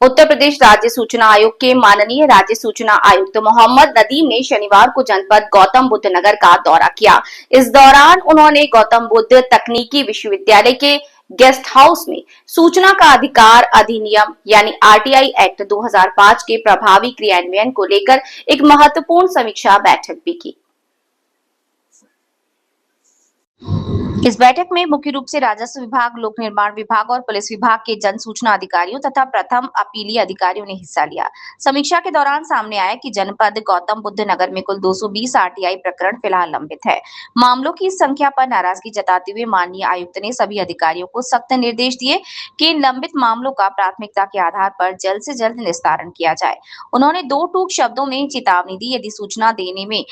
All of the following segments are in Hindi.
उत्तर प्रदेश राज्य सूचना आयोग के माननीय राज्य सूचना आयुक्त मोहम्मद नदीम ने शनिवार को जनपद गौतम बुद्ध नगर का दौरा किया। इस दौरान उन्होंने गौतम बुद्ध तकनीकी विश्वविद्यालय के गेस्ट हाउस में सूचना का अधिकार अधिनियम यानी आरटीआई एक्ट 2005 के प्रभावी क्रियान्वयन को लेकर एक महत्वपूर्ण समीक्षा बैठक भी की। इस बैठक में मुख्य रूप से राजस्व विभाग, लोक निर्माण विभाग और पुलिस विभाग के जन सूचना अधिकारियों तथा प्रथम अपीली अधिकारियों ने हिस्सा लिया। समीक्षा के दौरान सामने आया कि जनपद गौतम बुद्ध नगर में कुल 220 आरटीआई प्रकरण फिलहाल लंबित है। मामलों की इस संख्या पर नाराजगी जताते हुए माननीय आयुक्त ने सभी अधिकारियों को सख्त निर्देश दिए कि इन लंबित मामलों का प्राथमिकता के आधार पर जल्द से जल्द निस्तारण किया जाए। उन्होंने दो टूक शब्दों में चेतावनी दी, यदि सूचना देने में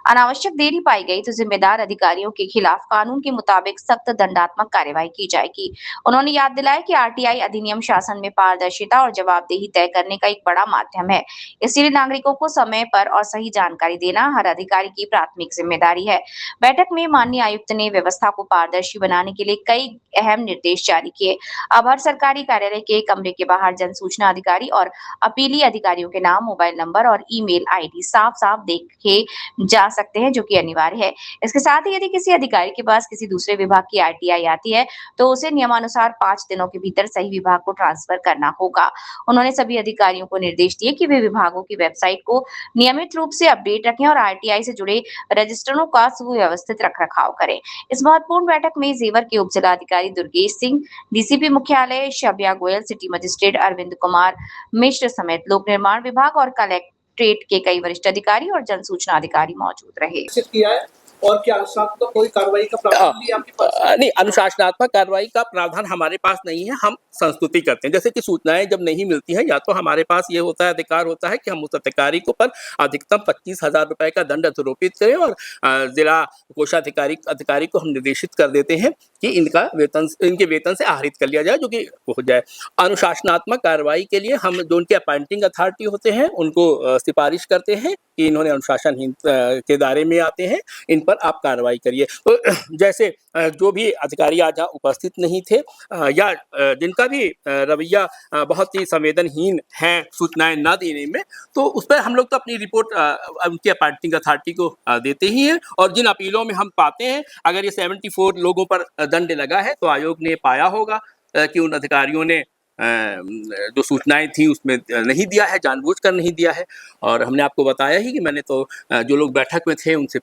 अनावश्यक देरी पाई गई तो जिम्मेदार अधिकारियों के खिलाफ कानून के मुताबिक सख्त दंडात्मक कार्यवाही की जाएगी। उन्होंने याद दिलाया कि आरटीआई अधिनियम शासन में पारदर्शिता और जवाबदेही तय करने का एक बड़ा माध्यम है। इसलिए नागरिकों को समय पर और सही जानकारी देना हर अधिकारी की प्राथमिक जिम्मेदारी है। बैठक में माननीय आयुक्त ने व्यवस्था को पारदर्शी बनाने के लिए कई अहम निर्देश जारी किए। अब हर सरकारी कार्यालय के कमरे के बाहर जन सूचना अधिकारी और अपीली अधिकारियों के नाम, मोबाइल नंबर और ईमेल आईडी साफ साफ देखे जा सकते हैं, जो कि अनिवार्य है। इसके साथ ही यदि किसी अधिकारी के पास किसी दूसरे विभाग की आरटीआई आती है तो उसे नियमानुसार 5 दिनों के भीतर सही विभाग को ट्रांसफर करना होगा। उन्होंने सभी अधिकारियों को निर्देश दिए कि वे विभागों की वेबसाइट को नियमित रूप से अपडेट रखें और आरटीआई से जुड़े रजिस्टरों का सुव्यवस्थित रखरखाव करें। इस महत्वपूर्ण बैठक में जेवर के उप जिलाधिकारी दुर्गेश सिंह, डीसीपी मुख्यालय शब्या गोयल, सिटी मजिस्ट्रेट अरविंद कुमार मिश्र समेत लोक निर्माण विभाग और कलेक्ट्रेट के कई वरिष्ठ अधिकारी और जन सूचना अधिकारी मौजूद रहे। किया है और क्या अनुशासनात्मक कोई कार्रवाई का प्रावधान भी आपके पास है? नहीं, अनुशासनात्मक कार्रवाई का प्रावधान हमारे पास नहीं है। हम संस्तुति करते हैं। जैसे कि सूचनाएं जब नहीं मिलती हैं, या तो हमारे पास ये होता है, अधिकार होता है कि हम उस अधिकारी को पर अधिकतम 25,000 रुपए का दंड आरोपित करें और जिला अधिकारी को हम निर्देशित कर देते हैं कि इनके वेतन से आहरित कर लिया जाए, जो कि हो जाए। अनुशासनात्मक कार्रवाई के लिए हम जो उनके अपॉइंटिंग अथॉरिटी होते हैं उनको सिफारिश करते हैं कि इन्होंने अनुशासनहीन के दायरे में आते हैं, इन पर आप कार्रवाई करिए। तो जैसे जो भी अधिकारी आज यहाँ उपस्थित नहीं थे या जिनका भी रवैया बहुत ही संवेदनहीन है सूचनाएं न देने में, तो उस पर हम लोग तो अपनी रिपोर्ट उनके अपॉइंटिंग अथॉरिटी को देते ही हैं। और जिन अपीलों में हम पाते हैं, अगर ये 74 लोगों पर दंड लगा है तो आयोग ने पाया होगा कि उन अधिकारियों ने जो सूचनाएं थी उसमें नहीं दिया है, जानबूझकर नहीं दिया है। और हमने आपको बताया ही कि मैंने तो जो लोग बैठक में थे उनसे